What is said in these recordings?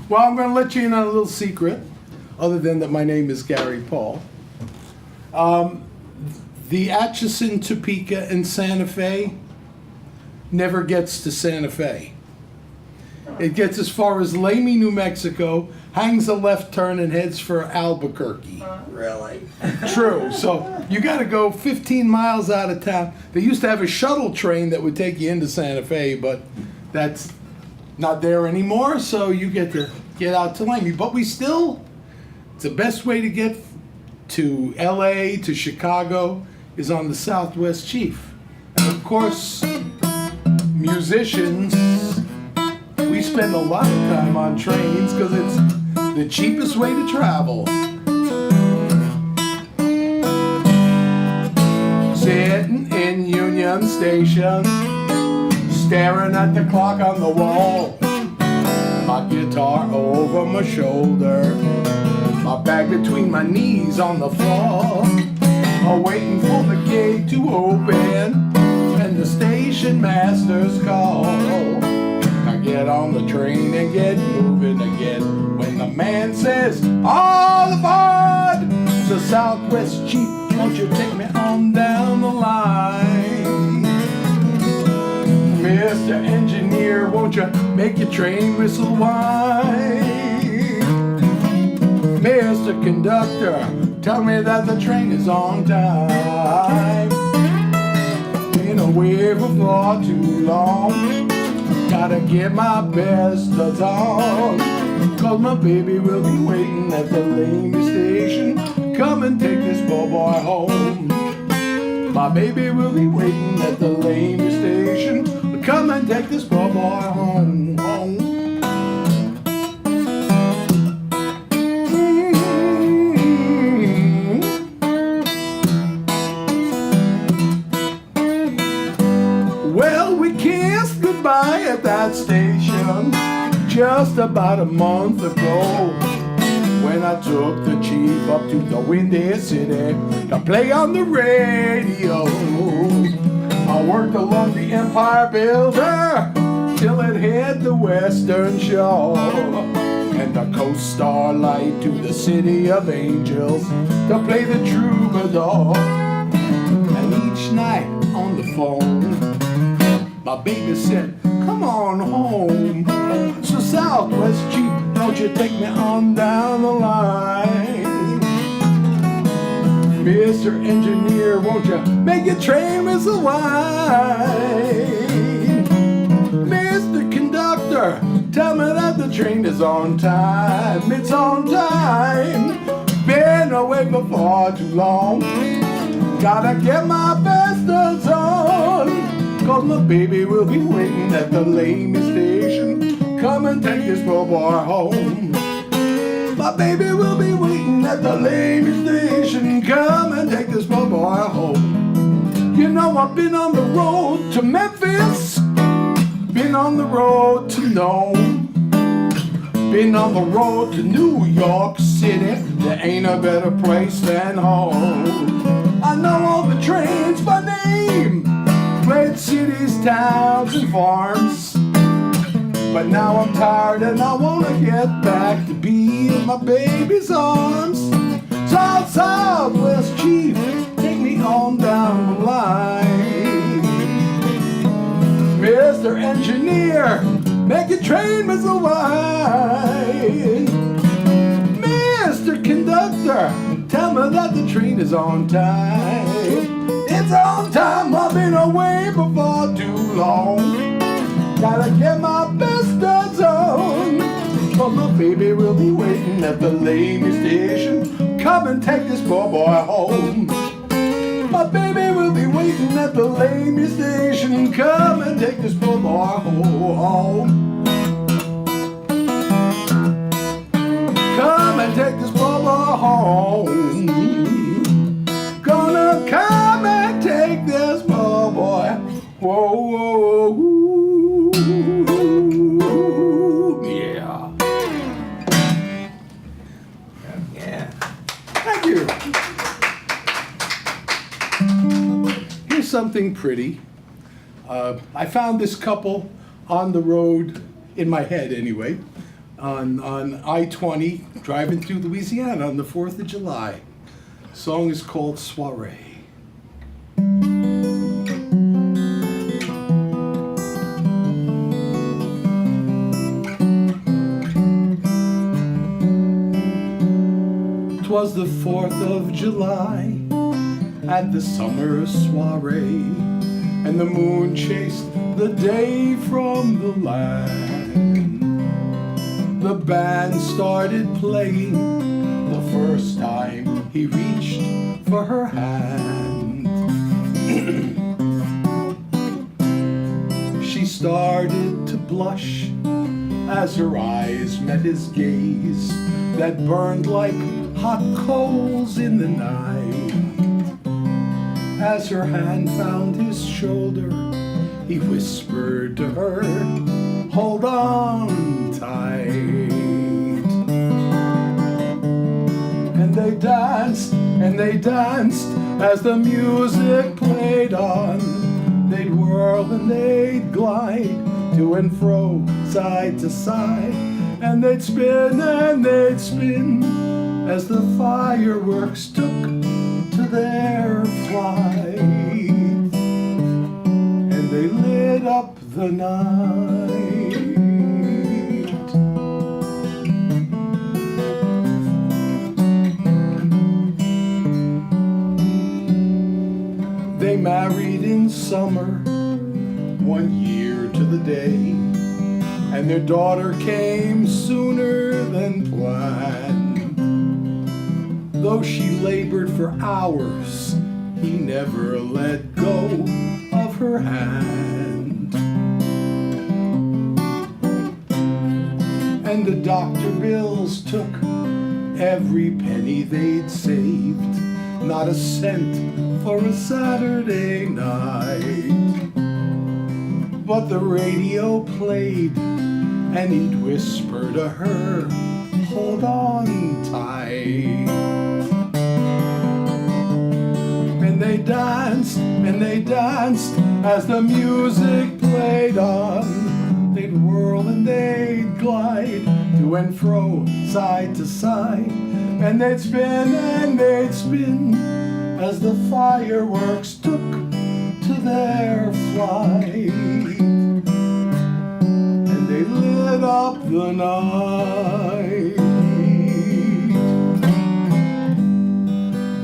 Well, I'm going to let you in on a little secret, other than that my name is Gary Paul. The Atchison, Topeka, and Santa Fe never gets to Santa Fe. It gets as far as Lamy, New Mexico, hangs a left turn, and heads for Albuquerque. Really? True. So you got to go 15 miles out of town. They used to have a shuttle train that would take you into Santa Fe, but that's not there anymore. So you get to get out to Lamy. But we still, it's the best way to get to LA, to Chicago, is on the Southwest Chief. And of course, musicians, we spend a lot of time on trains because it's the cheapest way to travel. Sitting in Union Station, staring at the clock on the wall, my guitar over my shoulder, my bag between my knees on the floor, waiting for the gate to open and the station master's call. I get on the train and get moving again when the man says, all aboard the Southwest Chief, won't you take me on down the line? Mr. Engineer, won't you make your train whistle whine? Mr. Conductor, tell me that the train is on time. Been away for far too long, gotta get my best on, cause my baby will be waiting at the Lamy station. Come and take this poor boy home. My baby will be waiting at the Lamy station. Come and take this poor boy home. Well, we kissed goodbye at that station just about a month ago, when I took the Chief up to the Windy City to play on the radio. I worked along the Empire Builder till it hit the Western Shore, and the Coast Starlight to the City of Angels to play the Troubadour. And each night on the phone, my baby said, come on home. So Southwest Chief, won't you take me on down the line? Mr. Engineer, won't you make your train whistle whine? Mr. Conductor, tell me that the train is on time. It's on time. Been away for far too long, gotta get my best on, cause my baby will be waiting at the Lamy station. Come and take this poor boy home. My baby will be waiting at the Lamy station. Come and take this poor boy home. You know, I've been on the road to Memphis, been on the road to Nome, been on the road to New York City. There ain't a better place than home. I know all the trains by name, great cities, towns, and farms. But now I'm tired and I wanna get back to be in my baby's arms. So Southwest Chief, take me on down the line. Mr. Engineer, make your train whistle whine. Mr. Conductor, tell me that the train is on time. It's on time, I've been away for far too long, gotta get my best studs on, but my baby will be waiting at the Lamy station. Come and take this poor boy home. My baby will be waiting at the Lamy station. Come and take this poor boy home. Come and take this poor boy home. Gonna come and take this poor boy. Whoa, whoa, whoa. Yeah. Yeah. Thank you. Here's something pretty. I found this couple on the road in my head anyway, on I-20, driving through Louisiana on the 4th of July. The song is called Soiree. 'Twas the 4th of July at the summer soiree, and the moon chased the day from the land. The band started playing the first time he reached for her hand. She started to blush as her eyes met his gaze that burned like hot coals in the night. As her hand found his shoulder, he whispered to her, "Hold on tight." And they danced as the music played on. They'd whirl and they'd glide to and fro, side to side, and they'd spin as the fireworks took to their flight, and they lit up the night. They married in summer, 1 year to the day, and their daughter came sooner than planned. Though she labored for hours, he never let go of her hand. And the doctor bills took every penny they'd saved, not a cent for a Saturday night. But the radio played, and he'd whisper to her, "Hold on tight." And they danced as the music played on. They'd whirl and they'd glide to and fro, side to side, and they'd spin as the fireworks took to their flight, and they lit up the night.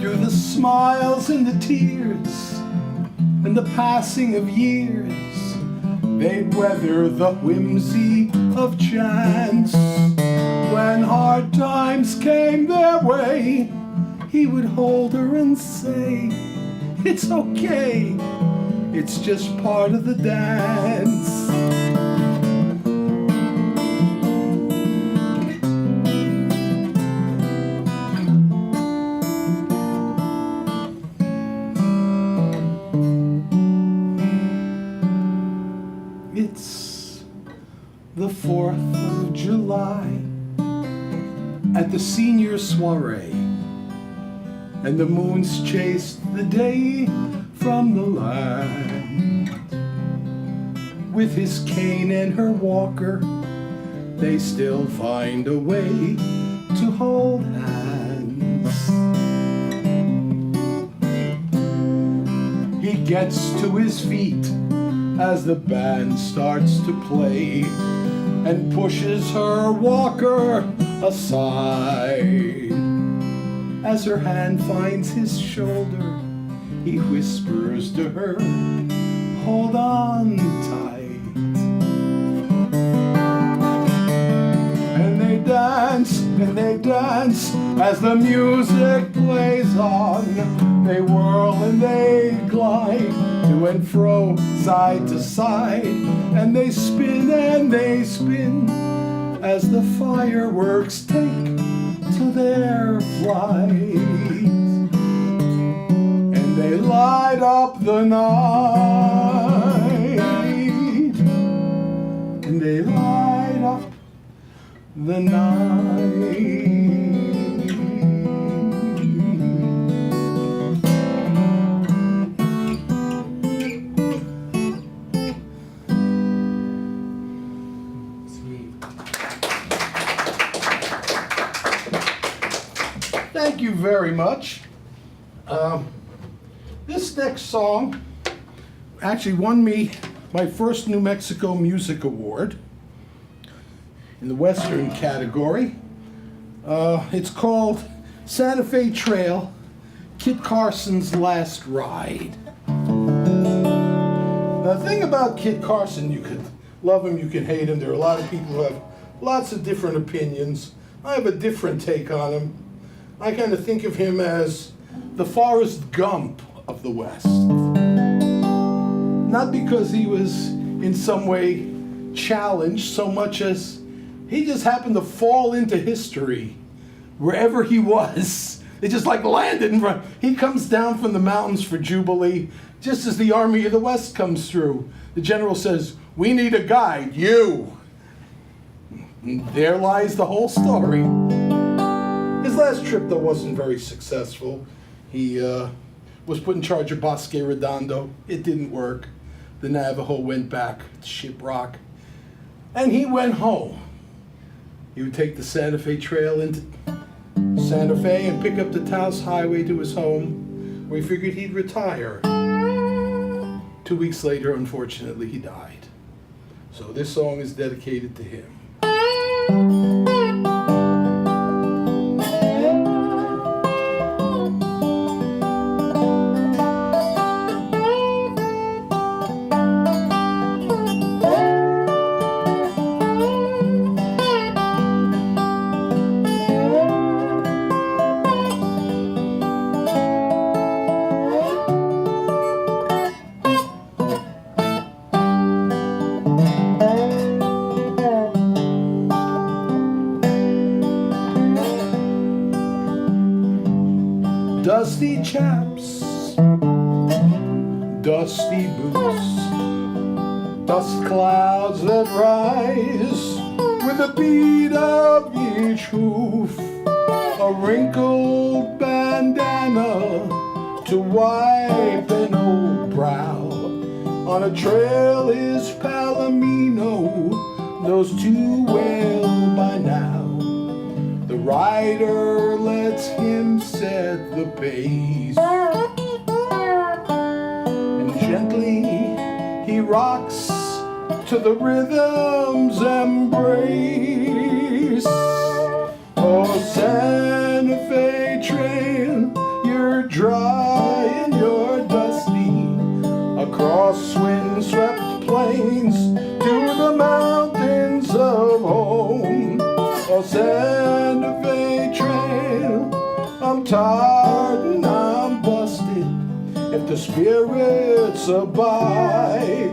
Through the smiles and the tears and the passing of years, they'd weather the whimsy of chance. When hard times came their way, he would hold her and say, "It's okay, it's just part of the dance." It's the 4th of July at the senior soiree, and the moon's chased the day from the land. With his cane and her walker, they still find a way to hold hands. He gets to his feet as the band starts to play, and pushes her walker aside. As her hand finds his shoulder, he whispers to her, "Hold on tight." And they dance as the music plays on. They whirl and they glide to and fro, side to side, and they spin as the fireworks take to their flight, and they light up the night, and they light up the night. very much. This next song actually won me my first New Mexico Music Award in the Western category. It's called Santa Fe Trail, Kit Carson's Last Ride. Now, the thing about Kit Carson, you could love him, you can hate him. There are a lot of people who have lots of different opinions. I have a different take on him. I kind of think of him as the Forrest Gump of the West. Not because he was in some way challenged so much as he just happened to fall into history wherever he was. It just like landed in front. He comes down from the mountains for Jubilee just as the Army of the West comes through. The general says, "We need a guide, you." And there lies the whole story. His last trip, though, wasn't very successful. He was put in charge of Bosque Redondo. It didn't work. The Navajo went back to Shiprock, and he went home. He would take the Santa Fe Trail into Santa Fe and pick up the Taos Highway to his home, where he figured he'd retire. 2 weeks later, unfortunately, he died. So this song is dedicated to him. Dusty chaps, dusty boots, dust clouds that rise with the beat of each hoof, a wrinkled bandana to wipe an old brow. On a trail is Palomino, knows too well by now. The rider lets him set the pace, and gently he rocks to the rhythm's embrace. Oh, Santa Fe Trail, you're dry and you're dusty, across wind-swept plains to the mountains of home. Oh, Santa Fe Trail, I'm tired and I'm busted. If the spirits abide,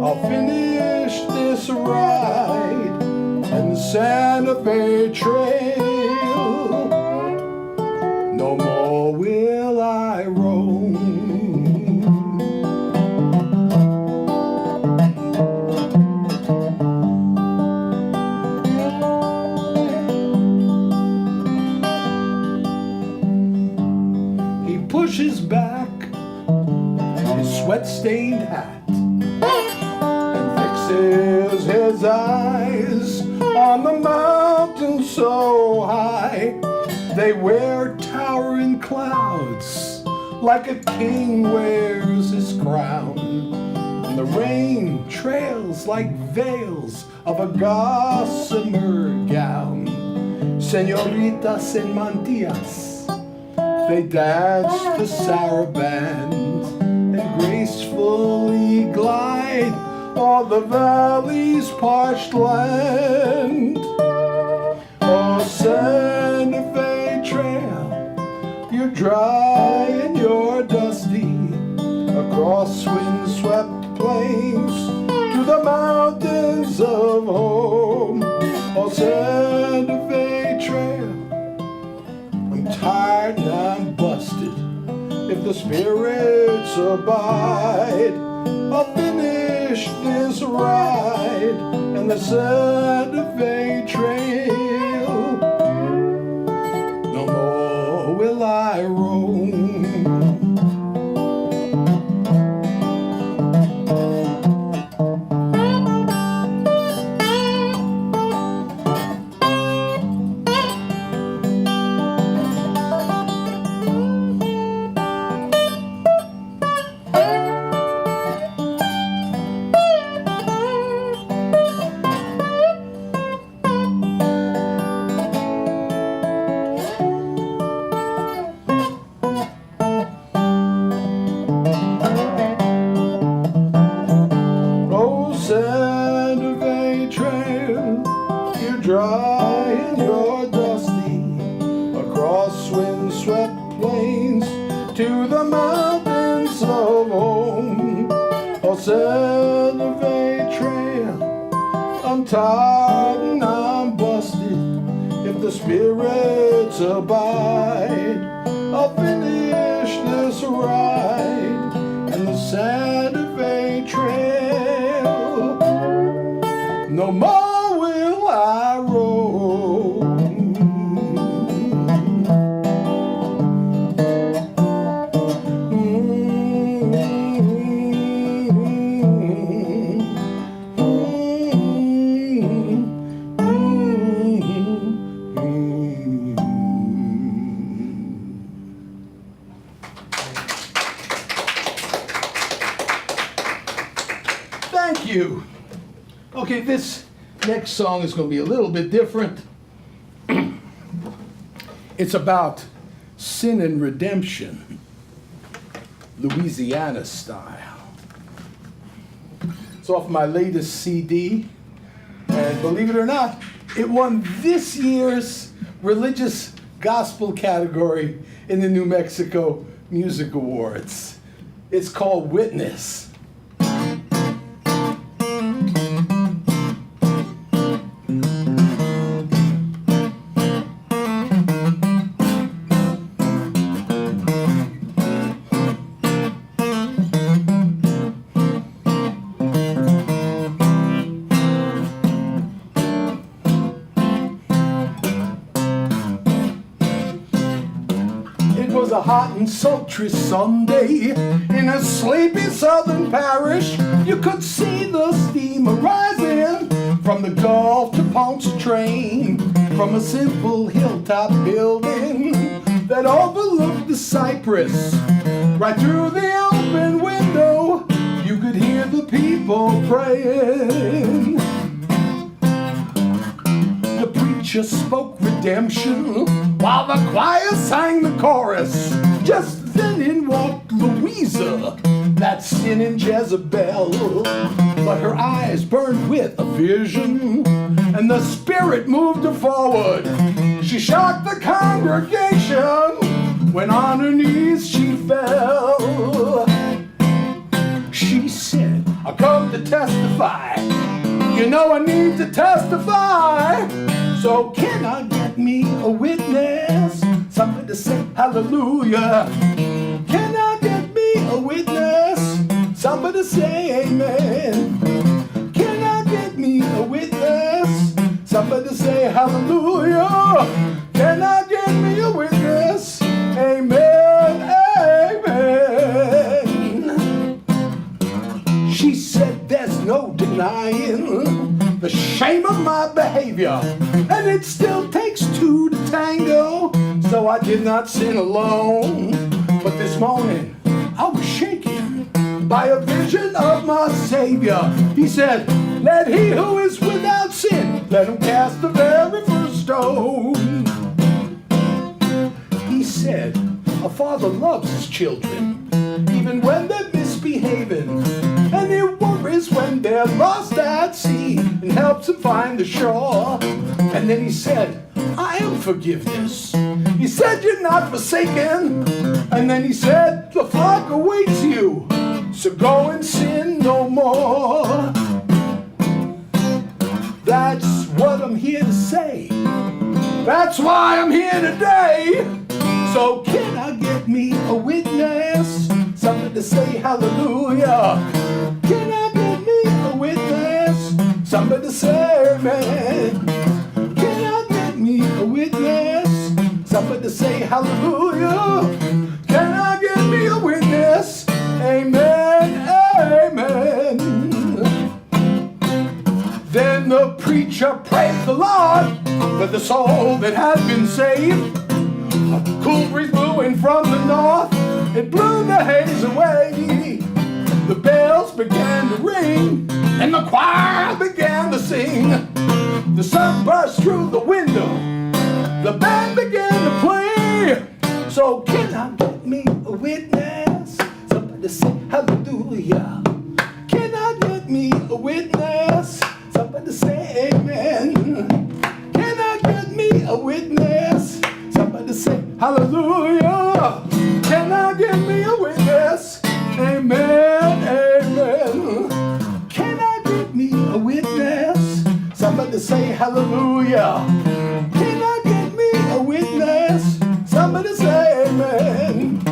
I'll finish this ride and the Santa Fe Trail. No more will I roam. Pushes back his sweat-stained hat and fixes his eyes on the mountain so high. They wear towering clouds like a king wears his crown, and the rain trails like veils of a gossamer gown. Señoritas en mantillas, they dance the saraband and gracefully glide o'er the valley's parched land. Oh, Santa Fe Trail, you're dry and you're dusty, across wind-swept plains to the mountains of home. Oh, Santa Fe Trail, I'm tired and I'm busted. If the spirits abide, I'll finish this ride and the Santa Fe Trail. No more will I roam. Oh, Santa Fe Trail, you're dry and you're dusty, across wind-swept plains to the mountains of home. Oh, Santa Fe Trail, I'm tired and I'm busted. If the spirits abide, I'll finish this ride and the Santa Fe Trail. No more will I roam. Thank you. Okay, this next song is going to be a little bit different. It's about sin and redemption, Louisiana style. It's off my latest CD, and believe it or not, it won this year's religious gospel category in the New Mexico Music Awards. It's called Witness. Was a hot and sultry Sunday in a sleepy southern parish. You could see the steam arising from the Gulf to Pontchartrain, from a simple hilltop building that overlooked the cypress. Right through the open window, you could hear the people praying. The preacher spoke redemption while the choir sang the chorus. Just then in walked Louisa, that sinning Jezebel. But her eyes burned with a vision, and the Spirit moved her forward. She shocked the congregation when on her knees she fell. She said, I come to testify. You know I need to testify. So can I get me a witness? Somebody to say hallelujah. Can I get me a witness? Somebody to say amen. Can I get me a witness? Somebody to say hallelujah. Can I get me a witness? Amen, amen. She said there's no denying the shame of my behavior, and it still takes two to tango, so I did not sin alone. But this morning I was shaken by a vision of my Savior. He said, let he who is without sin, let him cast the very first stone. He said, a father loves his children, even when they're misbehaving, and he worries when they're lost at sea and helps them find the shore. And then he said, I am forgiveness. He said, you're not forsaken. And then he said, the flock awaits you, so go and sin no more. That's what I'm here to say. That's why I'm here today. So can I get me a witness? Something to say hallelujah. Can I get me a witness? Somebody to say amen. Can I get me a witness? Somebody to say hallelujah. Can I get me a witness? Amen, amen. Then the preacher praised the Lord for the soul that had been saved. A cool breeze blew in from the north. It blew the haze away. The bells began to ring, and the choir began to sing. The sun burst through the window. The band began to play. So can I get me a witness? Somebody Somebody say hallelujah. Can I get me a witness? Somebody say amen. Can I get me a witness? Somebody say hallelujah. Can I get me a witness? Amen, amen. Can I get me a witness? Somebody say hallelujah. Can I get me a witness? Somebody say amen.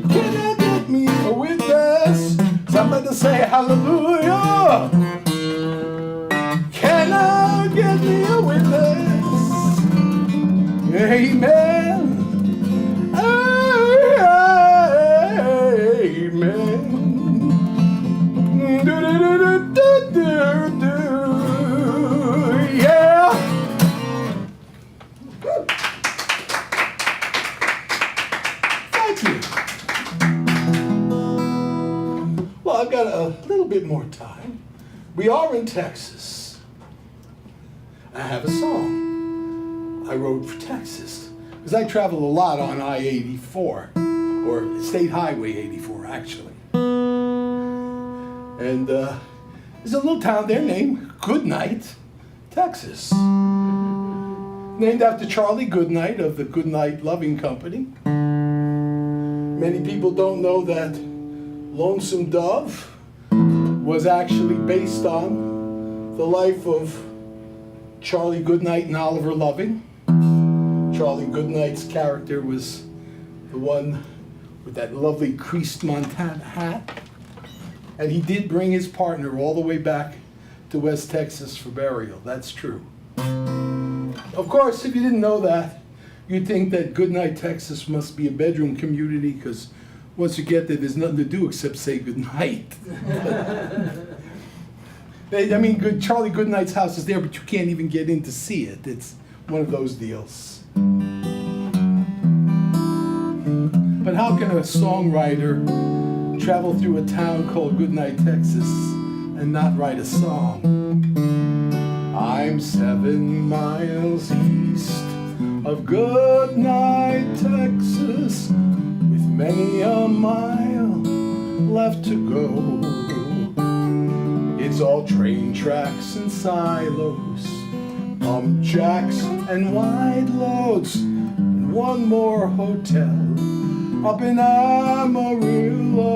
Can I get me a witness? Somebody say hallelujah. Can I get me a witness? Amen. Amen. Yeah. Thank you. Well, I've got a little bit more time. We are in Texas. I have a song I wrote for Texas because I travel a lot on I-84, or State Highway 84, actually. And there's a little town there named Goodnight, Texas. Named after Charlie Goodnight of the Goodnight Loving Company. Many people don't know that Lonesome Dove was actually based on the life of Charlie Goodnight and Oliver Loving. Charlie Goodnight's character was the one with that lovely creased Montana hat. And he did bring his partner all the way back to West Texas for burial. That's true. Of course, if you didn't know that, you'd think that Goodnight, Texas must be a bedroom community, because once you get there, there's nothing to do except say goodnight. Charlie Goodnight's house is there, but you can't even get in to see it. It's one of those deals. But how can a songwriter travel through a town called Goodnight, Texas, and not write a song? I'm 7 miles east of Goodnight, Texas, with many a mile left to go. It's all train tracks and silos, pump jacks and wide loads, and one more hotel up in Amarillo.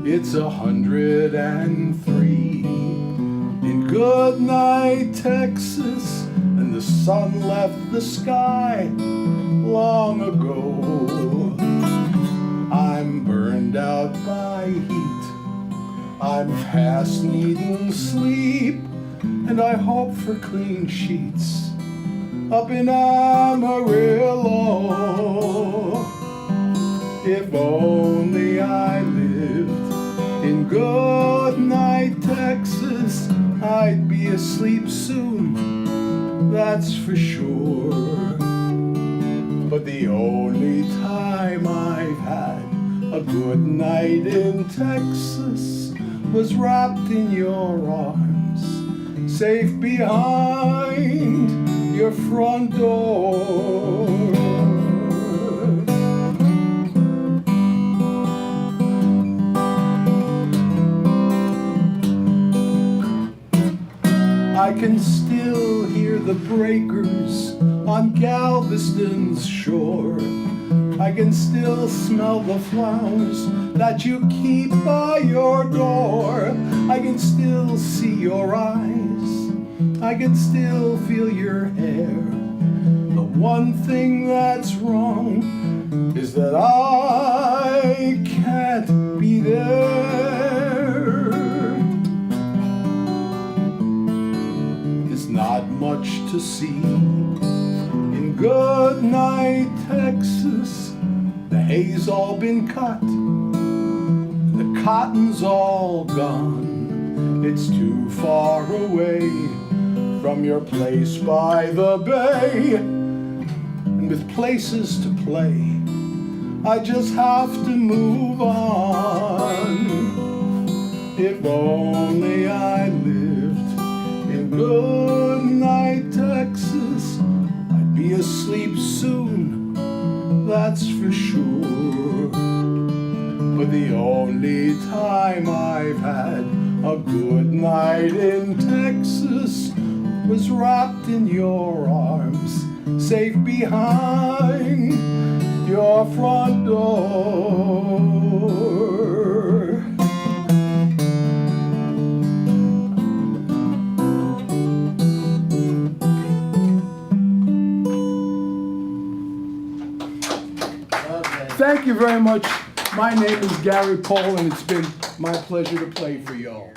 It's 103 in Goodnight, Texas, and the sun left the sky long ago. I'm burned out by heat, I'm past needing sleep, and I hope for clean sheets up in Amarillo. If only I lived in Goodnight, Texas, I'd be asleep soon, that's for sure. But the only time I've had a good night in Texas was wrapped in your arms, safe behind your front door. I can still hear the breakers on Galveston's shore. I can still smell the flowers that you keep by your door. I can still see your eyes, I can still feel your hair. The one thing that's wrong is that I can't be there. There's not much to see in Goodnight, Texas. The hay's all been cut, the cotton's all gone. It's too far away from your place by the bay, and with places to play, I just have to move on. If only I lived Texas, I'd be asleep soon, that's for sure. But the only time I've had a good night in Texas was wrapped in your arms, safe behind your front door. Thank you very much. My name is Gary Paul, and it's been my pleasure to play for y'all.